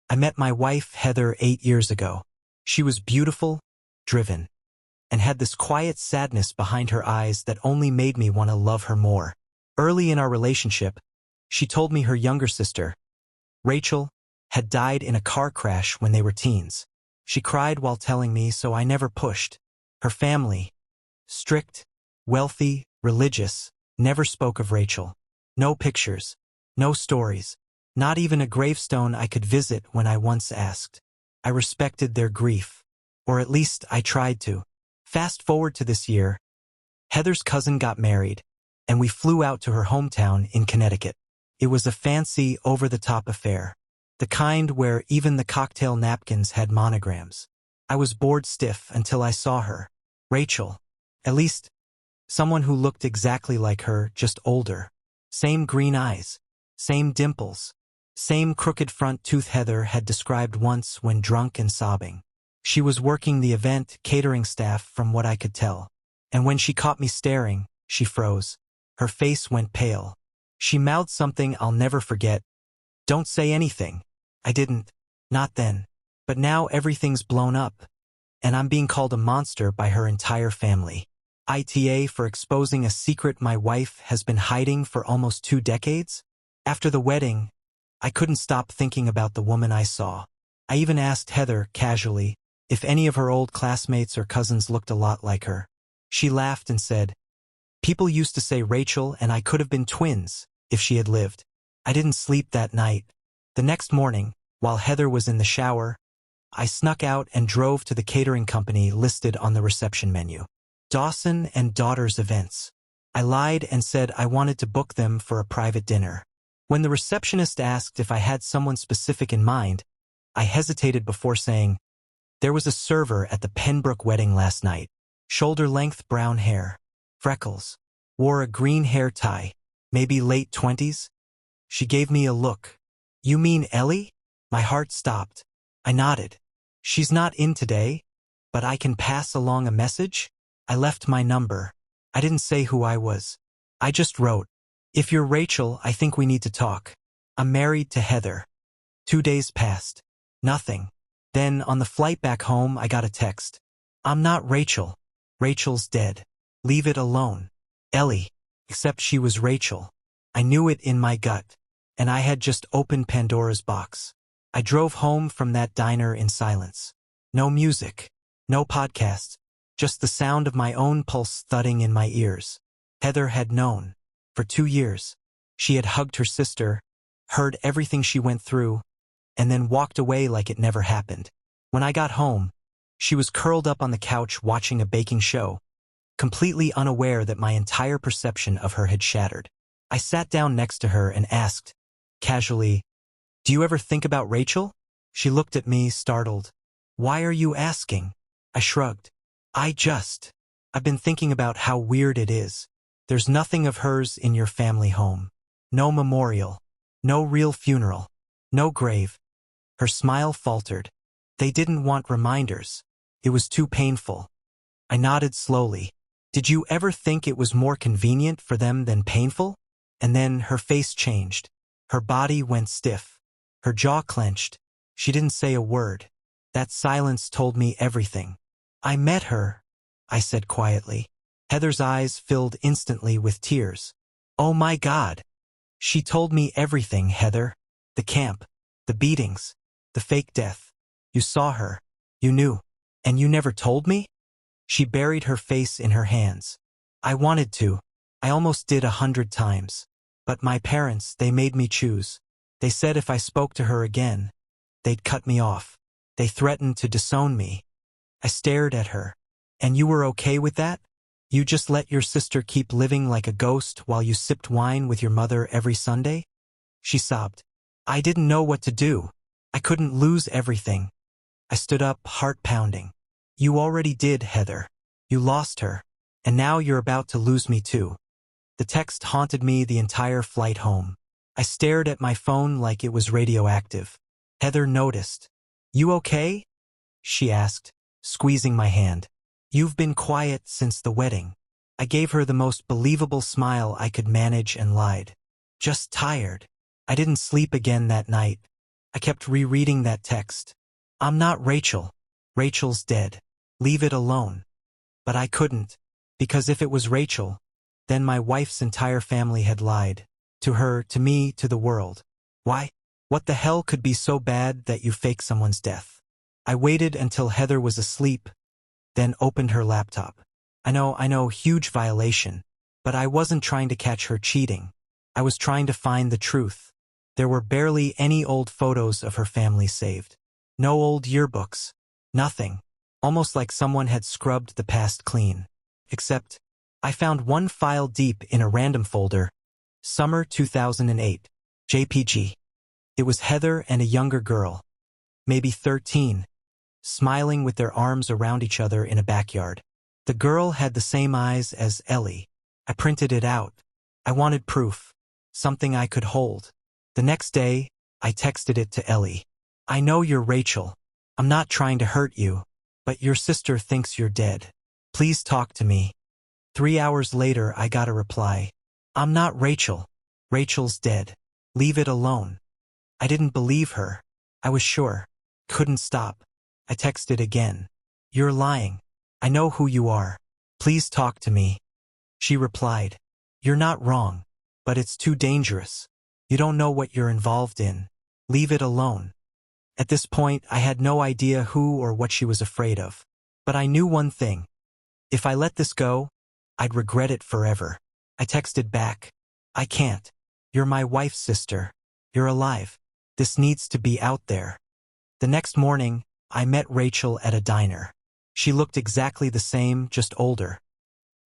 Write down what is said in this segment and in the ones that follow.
I met my wife, Heather, 8 years ago. She was beautiful, driven, and had this quiet sadness behind her eyes that only made me want to love her more. Early in our relationship, she told me her younger sister, Rachel, had died in a car crash when they were teens. She cried while telling me, so I never pushed. Her family, strict, wealthy, religious, never spoke of Rachel. No pictures, no stories, not even a gravestone I could visit when I once asked. I respected their grief, or at least I tried to. Fast forward to this year, Heather's cousin got married, and we flew out to her hometown in Connecticut. It was a fancy, over-the-top affair, the kind where even the cocktail napkins had monograms. I was bored stiff until I saw her, Rachel. At least, someone who looked exactly like her, just older. Same green eyes, same dimples, same crooked front tooth Heather had described once when drunk and sobbing. She was working the event catering staff from what I could tell. And when she caught me staring, she froze. Her face went pale. She mouthed something I'll never forget. "Don't say anything." I didn't. Not then. But now everything's blown up, and I'm being called a monster by her entire family. AITA for exposing a secret my wife has been hiding for almost 2 decades? After the wedding, I couldn't stop thinking about the woman I saw. I even asked Heather, casually, if any of her old classmates or cousins looked a lot like her. She laughed and said, "People used to say Rachel and I could have been twins if she had lived." I didn't sleep that night. The next morning, while Heather was in the shower, I snuck out and drove to the catering company listed on the reception menu. Dawson and Daughters Events. I lied and said I wanted to book them for a private dinner. When the receptionist asked if I had someone specific in mind, I hesitated before saying, "There was a server at the Pembroke wedding last night. Shoulder-length brown hair, freckles, wore a green hair tie, maybe late 20s. She gave me a look. "You mean Ellie?" My heart stopped. I nodded. "She's not in today, but I can pass along a message?" I left my number. I didn't say who I was. I just wrote, "If you're Rachel, I think we need to talk. I'm married to Heather." 2 days passed. Nothing. Then, on the flight back home, I got a text. "I'm not Rachel. Rachel's dead. Leave it alone. Ellie." Except she was Rachel. I knew it in my gut, and I had just opened Pandora's box. I drove home from that diner in silence. No music. No podcasts. Just the sound of my own pulse thudding in my ears. Heather had known. For 2 years. She had hugged her sister, heard everything she went through, and then walked away like it never happened. When I got home, she was curled up on the couch watching a baking show, completely unaware that my entire perception of her had shattered. I sat down next to her and asked, casually, "Do you ever think about Rachel?" She looked at me, startled. "Why are you asking?" I shrugged. I've been thinking about how weird it is. There's nothing of hers in your family home. No memorial. No real funeral. No grave." Her smile faltered. "They didn't want reminders. It was too painful." I nodded slowly. "Did you ever think it was more convenient for them than painful?" And then her face changed. Her body went stiff. Her jaw clenched. She didn't say a word. That silence told me everything. "I met her," I said quietly. Heather's eyes filled instantly with tears. "Oh my God. She told me everything, Heather. The camp, the beatings, the fake death. You saw her. You knew. And you never told me?" She buried her face in her hands. "I wanted to. I almost did 100 times. But my parents, they made me choose. They said if I spoke to her again, they'd cut me off. They threatened to disown me." I stared at her. "And you were okay with that? You just let your sister keep living like a ghost while you sipped wine with your mother every Sunday?" She sobbed. "I didn't know what to do. I couldn't lose everything." I stood up, heart pounding. "You already did, Heather. You lost her. And now you're about to lose me too." The text haunted me the entire flight home. I stared at my phone like it was radioactive. Heather noticed. "You okay?" she asked, squeezing my hand. "You've been quiet since the wedding." I gave her the most believable smile I could manage and lied. "Just tired. I didn't sleep again that night. I kept rereading that text. I'm not Rachel. Rachel's dead. Leave it alone. But I couldn't, because if it was Rachel, then my wife's entire family had lied. To her, to me, to the world. Why? What the hell could be so bad that you fake someone's death? I waited until Heather was asleep, then opened her laptop. I know, huge violation. But I wasn't trying to catch her cheating. I was trying to find the truth. There were barely any old photos of her family saved. No old yearbooks. Nothing. Almost like someone had scrubbed the past clean. Except, I found one file deep in a random folder. Summer 2008. JPG. It was Heather and a younger girl. Maybe 13. Smiling with their arms around each other in a backyard. The girl had the same eyes as Ellie. I printed it out. I wanted proof. Something I could hold. The next day, I texted it to Ellie. I know you're Rachel. I'm not trying to hurt you, but your sister thinks you're dead. Please talk to me. 3 hours later, I got a reply. I'm not Rachel. Rachel's dead. Leave it alone. I didn't believe her. I was sure. Couldn't stop. I texted again. You're lying. I know who you are. Please talk to me. She replied. You're not wrong, but it's too dangerous. You don't know what you're involved in. Leave it alone. At this point, I had no idea who or what she was afraid of. But I knew one thing. If I let this go, I'd regret it forever. I texted back. I can't. You're my wife's sister. You're alive. This needs to be out there. The next morning, I met Rachel at a diner. She looked exactly the same, just older.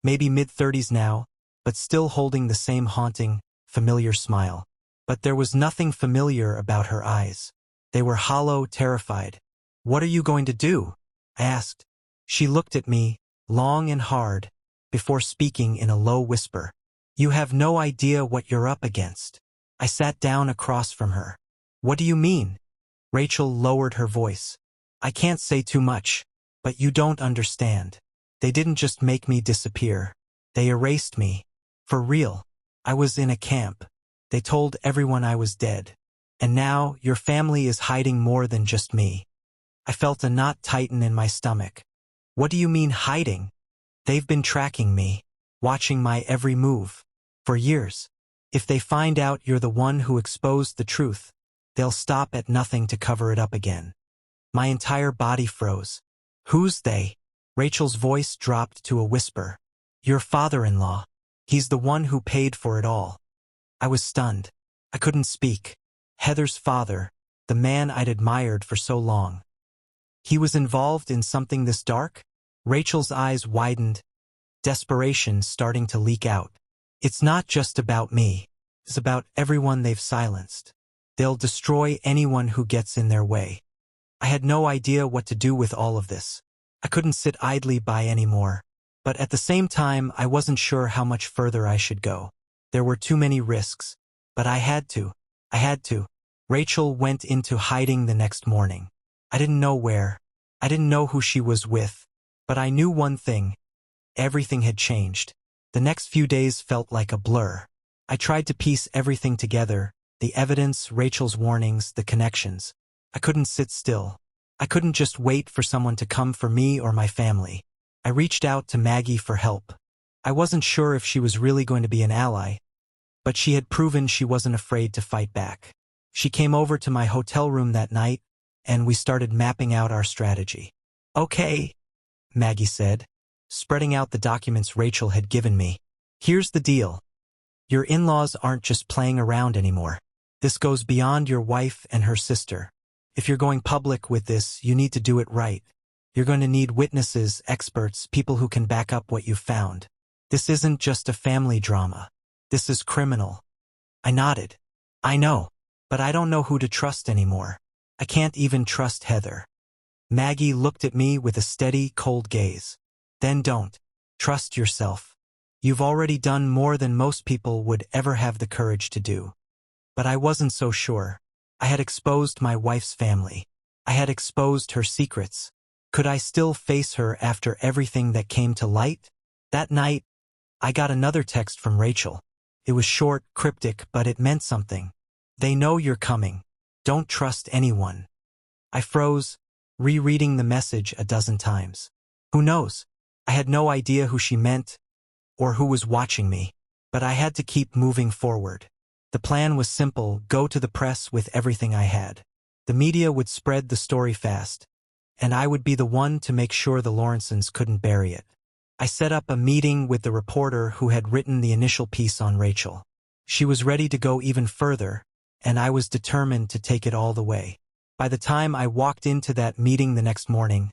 Maybe mid-30s now, but still holding the same haunting, familiar smile. But there was nothing familiar about her eyes. They were hollow, terrified. What are you going to do? I asked. She looked at me, long and hard, before speaking in a low whisper. You have no idea what you're up against. I sat down across from her. What do you mean? Rachel lowered her voice. I can't say too much, but you don't understand. They didn't just make me disappear. They erased me. For real. I was in a camp. They told everyone I was dead. And now your family is hiding more than just me. I felt a knot tighten in my stomach. What do you mean hiding? They've been tracking me, watching my every move. For years. If they find out you're the one who exposed the truth, they'll stop at nothing to cover it up again. My entire body froze. Who's they? Rachel's voice dropped to a whisper. Your father-in-law. He's the one who paid for it all. I was stunned. I couldn't speak. Heather's father, the man I'd admired for so long. He was involved in something this dark? Rachel's eyes widened, desperation starting to leak out. It's not just about me. It's about everyone they've silenced. They'll destroy anyone who gets in their way. I had no idea what to do with all of this. I couldn't sit idly by anymore. But at the same time, I wasn't sure how much further I should go. There were too many risks. But I had to. Rachel went into hiding the next morning. I didn't know where. I didn't know who she was with. But I knew one thing. Everything had changed. The next few days felt like a blur. I tried to piece everything together. The evidence, Rachel's warnings, the connections. I couldn't sit still. I couldn't just wait for someone to come for me or my family. I reached out to Maggie for help. I wasn't sure if she was really going to be an ally, but she had proven she wasn't afraid to fight back. She came over to my hotel room that night, and we started mapping out our strategy. Okay, Maggie said, spreading out the documents Rachel had given me. Here's the deal. Your in-laws aren't just playing around anymore. This goes beyond your wife and her sister. If you're going public with this, you need to do it right. You're going to need witnesses, experts, people who can back up what you've found. This isn't just a family drama. This is criminal. I nodded. I know, but I don't know who to trust anymore. I can't even trust Heather. Maggie looked at me with a steady, cold gaze. Then don't. Trust yourself. You've already done more than most people would ever have the courage to do. But I wasn't so sure. I had exposed my wife's family. I had exposed her secrets. Could I still face her after everything that came to light? That night, I got another text from Rachel. It was short, cryptic, but it meant something. They know you're coming. Don't trust anyone. I froze, rereading the message a dozen times. Who knows? I had no idea who she meant or who was watching me, but I had to keep moving forward. The plan was simple: go to the press with everything I had. The media would spread the story fast, and I would be the one to make sure the Lawrensons couldn't bury it. I set up a meeting with the reporter who had written the initial piece on Rachel. She was ready to go even further, and I was determined to take it all the way. By the time I walked into that meeting the next morning,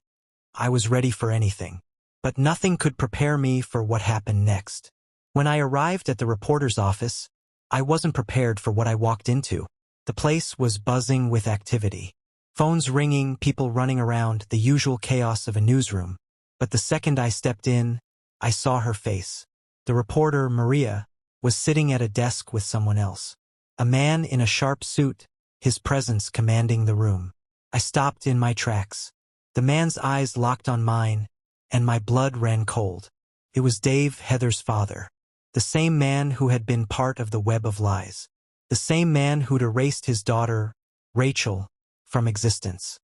I was ready for anything. But nothing could prepare me for what happened next. When I arrived at the reporter's office, I wasn't prepared for what I walked into. The place was buzzing with activity. Phones ringing, people running around, the usual chaos of a newsroom. But the second I stepped in, I saw her face. The reporter, Maria, was sitting at a desk with someone else. A man in a sharp suit, his presence commanding the room. I stopped in my tracks. The man's eyes locked on mine, and my blood ran cold. It was Dave, Heather's father. The same man who had been part of the web of lies. The same man who'd erased his daughter, Rachel, from existence.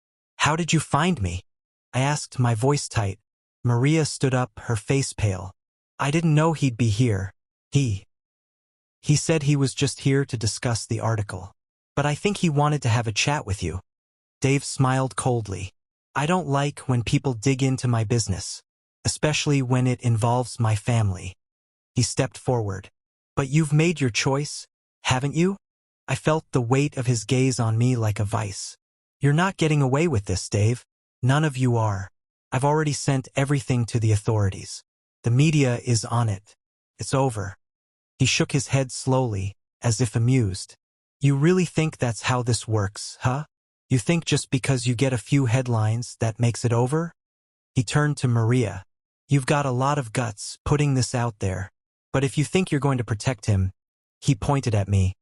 "How did you find me?" I asked, my voice tight. Maria stood up, her face pale. "I didn't know he'd be here. He said he was just here to discuss the article. But I think he wanted to have a chat with you." Dave smiled coldly. "I don't like when people dig into my business, especially when it involves my family." He stepped forward. "But you've made your choice, haven't you?" I felt the weight of his gaze on me like a vice. "You're not getting away with this, Dave. None of you are. I've already sent everything to the authorities. The media is on it. It's over." He shook his head slowly, as if amused. "You really think that's how this works, huh? You think just because you get a few headlines that makes it over?" He turned to Maria. "You've got a lot of guts putting this out there. But if you think you're going to protect him," he pointed at me,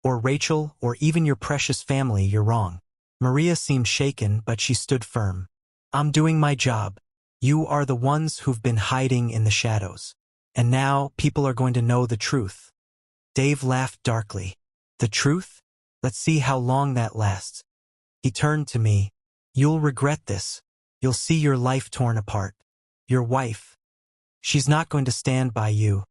"or Rachel, or even your precious family, you're wrong." Maria seemed shaken, but she stood firm. "I'm doing my job. You are the ones who've been hiding in the shadows. And now people are going to know the truth." Dave laughed darkly. "The truth? Let's see how long that lasts." He turned to me. "You'll regret this. You'll see your life torn apart. Your wife. She's not going to stand by you."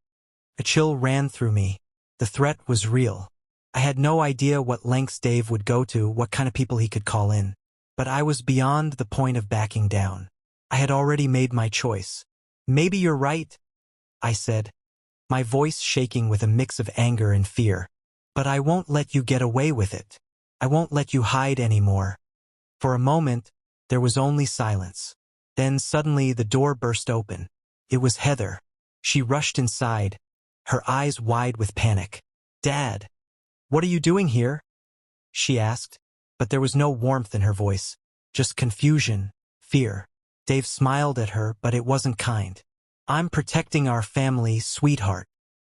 A chill ran through me. The threat was real. I had no idea what lengths Dave would go to, what kind of people he could call in. But I was beyond the point of backing down. I had already made my choice. "Maybe you're right," I said, my voice shaking with a mix of anger and fear. "But I won't let you get away with it. I won't let you hide anymore." For a moment, there was only silence. Then suddenly the door burst open. It was Heather. She rushed inside, her eyes wide with panic. "Dad, what are you doing here?" she asked, but there was no warmth in her voice, just confusion, fear. Dave smiled at her, but it wasn't kind. "I'm protecting our family, sweetheart."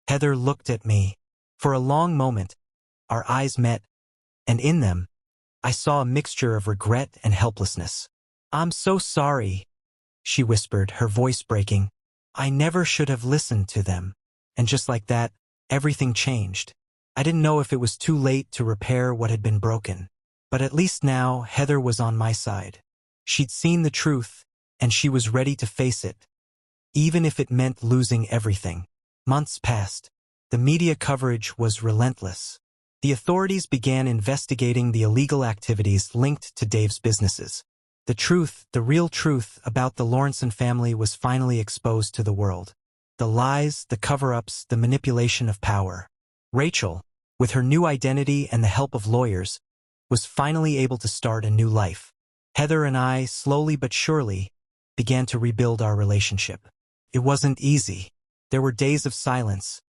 Heather looked at me. For a long moment, our eyes met, and in them, I saw a mixture of regret and helplessness. "I'm so sorry," she whispered, her voice breaking. "I never should have listened to them." And just like that, everything changed. I didn't know if it was too late to repair what had been broken. But at least now, Heather was on my side. She'd seen the truth, and she was ready to face it, even if it meant losing everything. Months passed. The media coverage was relentless. The authorities began investigating the illegal activities linked to Dave's businesses. The truth, the real truth about the Lawrenson family was finally exposed to the world. The lies, the cover-ups, the manipulation of power. Rachel, with her new identity and the help of lawyers, was finally able to start a new life. Heather and I, slowly but surely, began to rebuild our relationship. It wasn't easy. There were days of silence,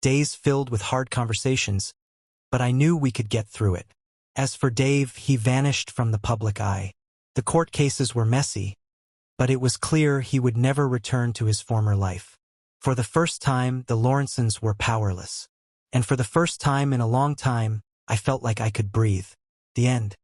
days filled with hard conversations, but I knew we could get through it. As for Dave, he vanished from the public eye. The court cases were messy, but it was clear he would never return to his former life. For the first time, the Lawrensons were powerless. And for the first time in a long time, I felt like I could breathe. The end.